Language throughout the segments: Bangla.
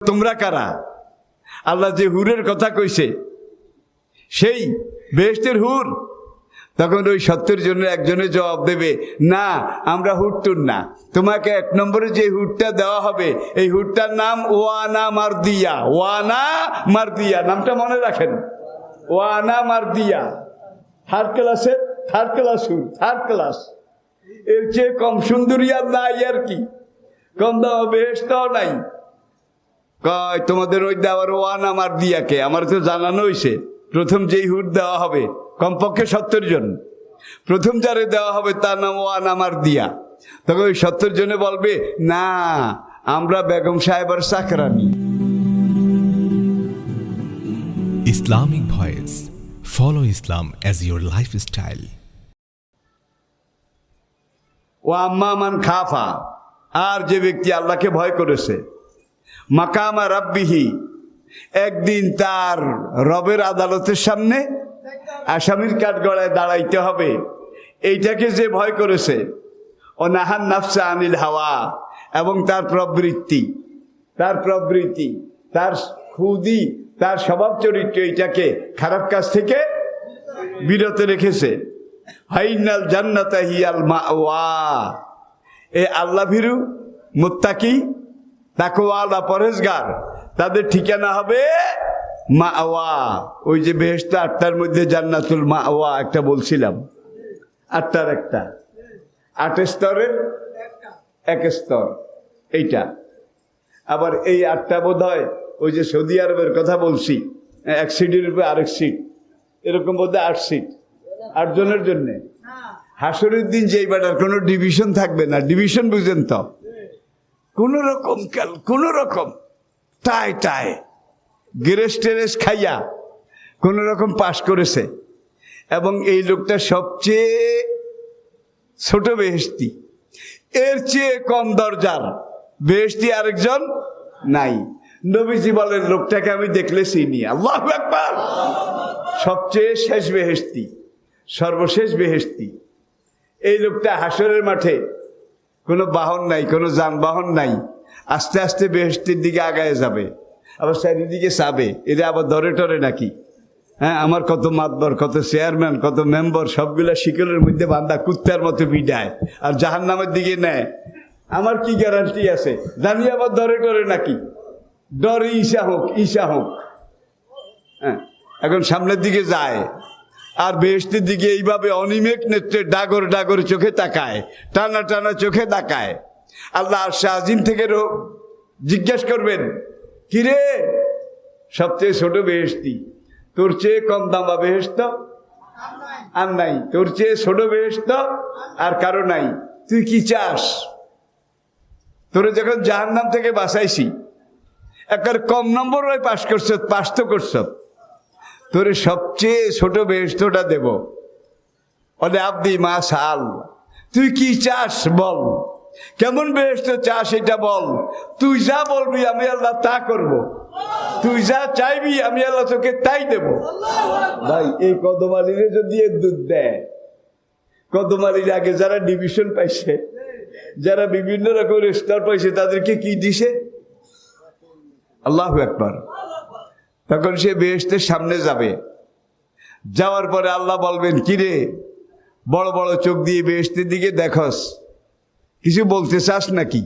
তোমরা কারা? আল্লাহ যে হুরের কথা কইছে সেই বেহেশতের হুর। তখন ওই 70 জনের একজনে জবাব দেবে, না আমরা হুরটুর না, তোমাকে 1 নম্বরে যে হুরটা দেওয়া হবে এই হুরটার নাম ওয়ানা মারদিয়া। ওয়ানা মারদিয়া নামটা মনে রাখেন, ওয়ানা মারদিয়া। থার্ড ক্লাস হুর, থার্ড ক্লাস। এর চেয়ে কম সুন্দরী আর নাই, আর কি কম দাম বেহেশতও নাই। কয় তোমাদের ওই দেওয়ার ওয়ানা মারদিয়াকে আমার তো জানানো হয়েছে, প্রথম যেই হুর দেওয়া হবে কমপক্ষে 70 জন, প্রথম যারে দেওয়া হবে তার নাম ওয়ানা মারদিয়া। তখন ওই 70 জনে বলবে, না আমরা বেগম সাহেবের চাকরানি। Islamic Voice. Follow Islam as your lifestyle. ও আম্মা মান খাফা, আর যে ব্যক্তি আল্লাহকে ভয় করেছে, মাকামা রাব্বিহি, একদিন তার রবের আদালতের সামনে আসামির কাঠগড়ায় দাঁড়াইতে হবে, এইটাকে যে ভয় করেছে। ও নাহান নাফসা আনিল হাওয়া, এবং তার প্রবৃত্তি তার খুদি, তার স্বভাব চরিত্র এইটাকে খারাপ কাজ থেকে বিরত রেখেছে। হাইনাল জান্নাতা হিয়াল মাওয়া, এ আল্লাহ ভীরু মুত্তাকি তাকওয়ালা পরহেজগার তাদের ঠিকানা হবে মাওয়া। ওই যে বেহেশত 8টার মধ্যে জান্নাতুল মাওয়া একটা বলছিলাম, 8টার একটা, 8 স্তরের এক স্তর এইটা। আবার এই 8টা বোধ হয় ওই যে সৌদি আরবের কথা বলছি, 1 সিটের উপরে আরেক সিট, এরকম বোধ হয় 8 সিট, 8 জনের জন্যে। হাসরের দিন যেই বেটার কোনো ডিভিশন থাকবে না, ডিভিশন বুঝেন তো, কোন রকম টাই গ্রেস টেরেস খাইয়া কোন রকম পাশ করেছে। এবং এই লোকটা সবচেয়ে ছোট বেহেশতি, এর চেয়ে কম দরজার বেহেশতি আরেকজন নাই। নবীজি বলেন, লোকটাকে আমি দেখলে চিনি। আল্লাহু আকবার। সবচেয়ে শেষ বেহেশতি, সর্বশেষ বেহেশতি। এই লোকটা হাসরের মাঠে কোনো বাহন নাই, কোনো যানবাহন নাই, আস্তে আস্তে বেহেশতির দিকে আগায় যাবে, আবার চারিদিকে চাবে, এরা আবার ধরে টরে নাকি। হ্যাঁ, আমার কত মাতবর, কত চেয়ারম্যান, কত মেম্বার, সবগুলা শিকলের মধ্যে বান্ধা কুত্তার মতো বিডায় আর জাহান্নামের দিকে নেয়। আমার কি গ্যারান্টি আছে জানি আবার ধরে টরে নাকি, ডরে ঈশা হোক। হ্যাঁ, এখন সামনের দিকে যায় আর বেহেশতের দিকে এইভাবে অনিমেক নেত্রে ডাগর চোখে তাকায়, টানা চোখে তাকায়। আল্লাহ আরশে আজিম থেকে জিজ্ঞেস করবেন, কিরে সবচেয়ে ছোট বেহেশতি, তোর চেয়ে কম দামা বেহেশত আর নাই, তোর চেয়ে ছোট বেহেশত আর কারো নাই, তুই কি চাস? তোরে যখন জাহান্নাম থেকে বাঁচাইছি, একবার কম নম্বর পাস তো করছ, তোরে সবচেয়ে ছোট বেহেশতটা দেব। বলে, আব্দি মা সাল, তুই কি চাস বল, কেমন বেহেশত চাস এটা বল। তুই যা বলবি আমি আল্লাহ তা করব, তুই যা চাইবি আমি আল্লাহ তোকে তাই দেব। ভাই, এই কদমালিরে যদি এর দুধ দেয়, কদমালির আগে যারা ডিভিশন পাইছে, যারা বিভিন্ন রকমের স্তর পাইছে, তাদেরকে কি দিছে? আল্লাহু আকবার। তখন সে বেহেশতের সামনে যাবে, যাওয়ার পরে আল্লাহ বলবেন, কিরে বড় বড় চোখ দিয়ে বেহেশতের দিকে দেখস, কিছু বলতে চাস নাকি?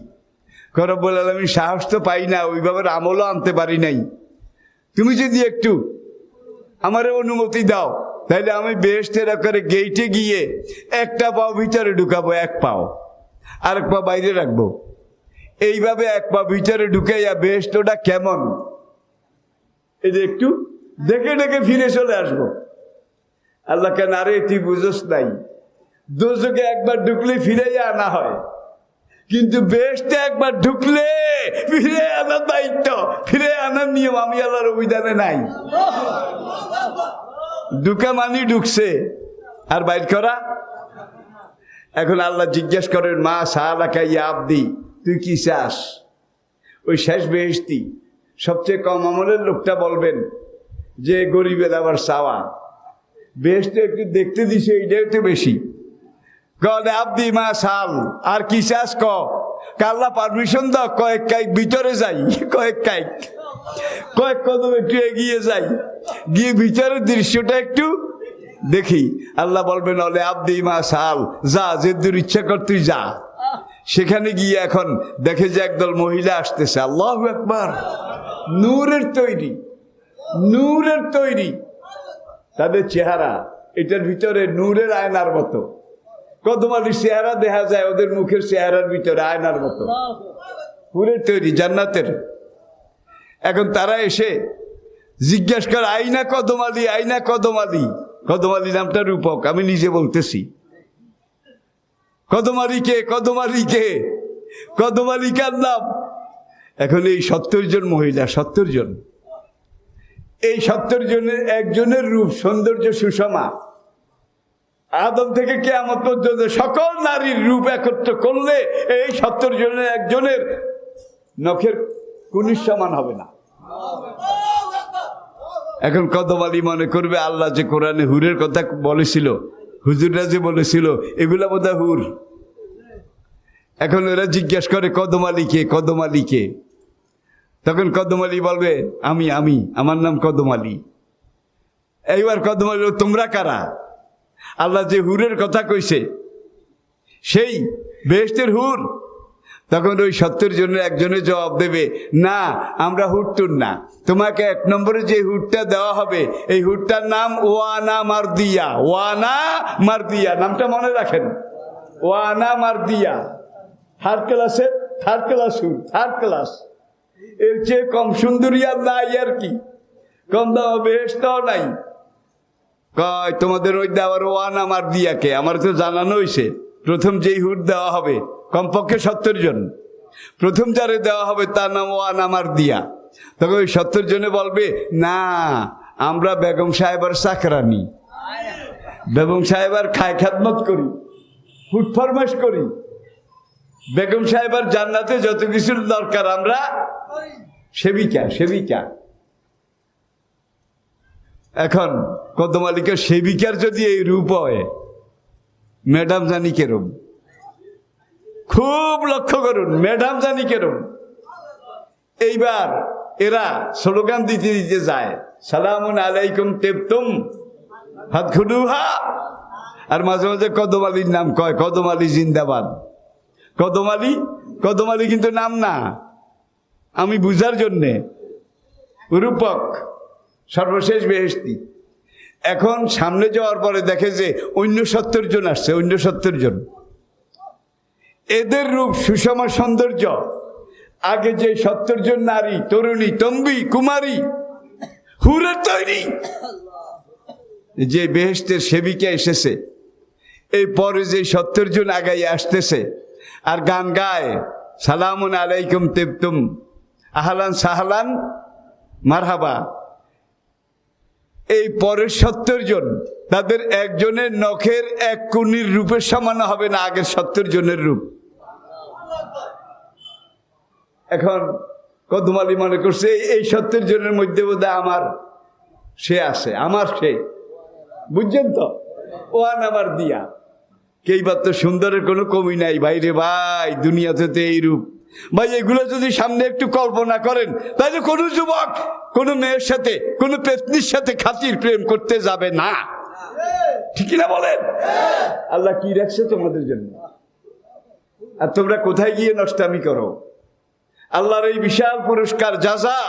রব্বুল আলামিন সাহস তো পাই না, ওইভাবে আমলও আনতে পারি নাই, তুমি যদি একটু আমারে অনুমতি দাও, তাইলে আমি বেহেশতের আকারে গেইটে গিয়ে একটা পাও ভিতরে ঢুকাবো, 1 পাও, আরেক পা বাইরে রাখবো, এইভাবে 1 পা ভিতরে ঢুকাইয়া বেহেশতটা কেমন এই যে একটু দেখে ফিরে চলে আসবো। আল্লাহ কেন, আরে তুই বুঝোস নাই, দোজকে একবার ঢুকলে ফিরাইয়া আনা হয়, কিন্তু বেহেশতে একবার ঢুকলে ফিরে আনার দায়িত্ব, ফিরে আনার নিয়ম আমি আল্লাহর অভিধানে নাই। ঢুকা মানি ঢুকছে, আর বাইর করা। এখন আল্লাহ জিজ্ঞেস করেন, মা সালাকা ইয়া আব্দি, তুই কি চাস? ওই শেষ বেহেশতি সবচেয়ে কম আমলের লোকটা বলবেন যে গরিবের আবার চাওয়া, বেহেশত একটু দেখতে দিছে, এইটাই তো বেশি। আব্দি মা সাল, আর কি চাস ক? আল্লাহ পারমিশন দাও, কয়েক কাইক ভিতরে যাই, কয়েক কদম একটু এগিয়ে যাই, গিয়ে ভিতরের দৃশ্যটা একটু দেখি। আল্লাহ বলবেন অলে আব্দি মা সাল, যা যে দূর ইচ্ছা কর তুই যা। সেখানে গিয়ে এখন দেখে যে একদল মহিলা আসতেছে, আল্লাহু আকবার, নূরের তৈরি তাদের চেহারা, এটার ভিতরে নূরের আয়নার মতো। কদম আলীর চেহারা দেখা যায় ওদের মুখের চেহারার ভিতরে আয়নার মতো, নূরের তৈরি, জান্নাতের। এখন তারা এসে জিজ্ঞাসা করে, আইনা কদম আলী, আইনা কদম আলী। কদম আলী নামটা রূপক, আমি নিজে বলতেছি। কদম আলী কে? কদম আলী কে? কদম আলী কার নাম? এখন এই 70 জন মহিলা, 70 জন, এই 70 জনের একজনের রূপ সৌন্দর্য সুষমা। আদম থেকে কিয়ামত পর্যন্ত সকল নারীর রূপ একত্র করলে এই 70 জনের একজনের নখের কুনির সমান হবে না। এখন কদম আলী মনে করবে আল্লাহ যে কোরআনে হুরের কথা বলেছিল, হুজুররা যে বলেছিল, এগুলা বোধহয় হুর। এখন ওরা জিজ্ঞেস করে কদম আলী কে? কদম আলী কে? তখন কদম আলী বলবে, আমি, আমার নাম কদম আলী। এইবার কদম আলী, তোমরা কারা? আল্লাহ যে হুরের কথা কইছে সেই বেহেশতের হুর। তখন ওই 70 জনের একজনে জবাব দেবে, না, আমরা হুটটুর না, তোমাকে 1 নম্বরে যে হুটটা দেওয়া হবে এই হুটটার নাম ওয়ানা মারদিয়া। ওয়ানা মারদিয়া নামটা মনে রাখেন, ওয়ানা মারদিয়া। থার্ড ক্লাস, এর চেয়ে কম সুন্দরী আর নাই, আর কি কম দাম বেহেশতও নাই। কয় তোমাদের ওই দেওয়ার ওয়ানা মারদিয়াকে আমার তো জানানো হয়েছে, প্রথম যেই হুট দেওয়া হবে কমপক্ষে 70 জন, প্রথম যারে দেওয়া হবে তার নাম ওয়ানা মারদিয়া। তখন ওই 70 জনে বলবে, না, আমরা বেগম সাহেবার চাকরানি, বেগম সাহেবার খায় খেদমত করি, হুট ফরমাশ করি, বেগম সাহেবার জান্নাতে যত কিছুর দরকার আমরা সেবিকা। এখন কদম আলীকে সেবিকার যদি এই রূপ হয়, ম্যাডাম জানি কেরম, খুব লক্ষ্য করুন, ম্যাডাম জানি কেরম। এইবার এরা স্লোগান দিতে যায়, সালামুন আলাইকুম তেবতুম ফাদখুলুহা। আর মাঝে মাঝে কদম আলীর নাম কয়, কদম আলী জিন্দাবাদ। কদম আলী কিন্তু নাম না, আমি বুঝার জন্যে, রূপক, সর্বশেষ বেহেশতি। এখন সামনে যাওয়ার পরে দেখে যে অন্য 70 জন আসছে, অন্য 70 জন। এদের রূপ সুষমা সৌন্দর্য, আগে যে 70 জন নারী, তরুণী, তম্বি, কুমারী, হুরের তৈরি যে বেহেশতের সেবিকা এসেছে, এই পরে যে 70 জন আগাই আসতেছে আর গান গায়, সালামুন আলাইকুম তেবতুম আহলান সাহলান মারহাবা। এই পরের 70 জন, তাদের একজনের নখের 1 কুনির রূপের সমান হবে না আগের 70 জনের রূপ। এখন কদম আলী মনে করছে এই 70 জনের মধ্যে বোধহয় আমার সে আছে, আমার সে, বুঝছেন তো, ওয়ান আমার দিয়া। কেইবার তো সুন্দরের কোনো কমি নাই ভাই রে ভাই, দুনিয়াতে তো এই রূপ ভাই। এগুলো যদি সামনে একটু কল্পনা করেন, তাহলে কোনো যুবক কোনো মেয়ের সাথে, কোনো পেতনির সাথে খাতির প্রেম করতে যাবে না, ঠিক না বলেন? আল্লাহ কি রাখছে তোমাদের জন্য, আর তোমরা কোথায় গিয়ে নষ্টামি করো? আল্লাহর এই বিশাল পুরস্কার জাযা,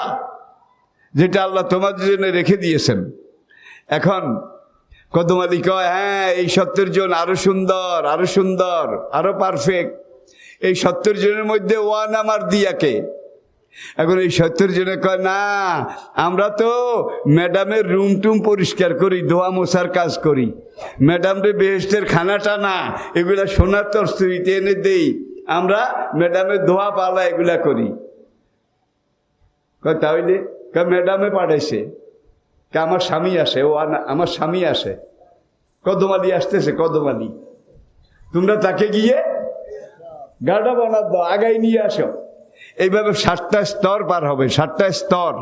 যেটা আল্লাহ তোমাদের জন্য রেখে দিয়েছেন। এখন কদম আলী কয়, হ্যাঁ, এই 70 জন আরো সুন্দর, আরো পারফেক্ট। এই 70 জনের মধ্যে ওয়ান আমার দিয়াকে। এখন এই 70 জনে কয়, না, আমরা তো ম্যাডামের রুম টুম পরিষ্কার করি, ধোয়া মোছার কাজ করি, ম্যাডামরে বেহেশতের খানাটা না এগুলা সোনার তরস্তুরিতে এনে দেই, আমরা ম্যাডামের ধোয়া পালা এগুলা করি। কয় তাহলে? কয় ম্যাডামে পাঠাইছে, আমার স্বামী আসে, ও আমার স্বামী আসে, কদম আলী আসতেছে, কদম আলী, তোমরা তাকে গিয়ে গাড়া বানার দাও, আগাই নিয়ে আসো। এইভাবে 7টা স্তর পার হবে, 7টা স্তর,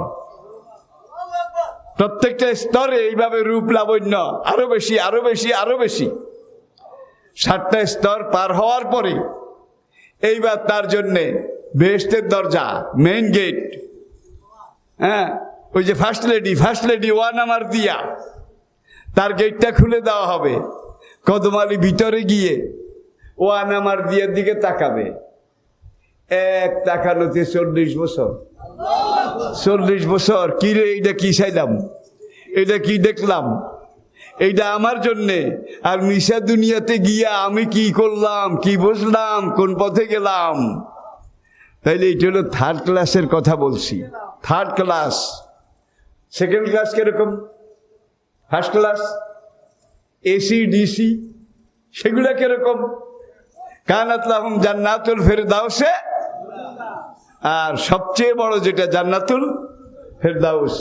প্রত্যেকটা স্তরে এইভাবে রূপ লাবণ্য আরো বেশি, আরো বেশি, আরো বেশি। 7টা স্তর পার হওয়ার পরে এইবার তার জন্যে বেহেশতের দরজা, মেইন গেট, হ্যাঁ, ওই যে ফার্স্ট লেডি 1 নাম্বার দিয়া, তার গেটটা খুলে দেওয়া হবে। কদম আলী ভিতরে গিয়ে 1 নাম্বার দিয়ার দিকে তাকাবে। এক তাকানোতে 40 বছর। 40 বছর, কি রে এইটা কি চাইলাম, এটা কি দেখলাম, এইটা আমার জন্যে। আর মিশা দুনিয়াতে গিয়া আমি কি করলাম, কি বুঝলাম, কোন পথে গেলাম। তাইলে এইটা হলো 3rd ক্লাসের কথা বলছি। 3rd class. 2nd ক্লাস কিরকম? 1st ক্লাস, এসি ডিসি, সেগুলা কিরকম? কানাত লাহুম জান্নাতুল ফেরদাউসে, আর সবচেয়ে বড় যেটা জান্নাতুল ফেরদাউস।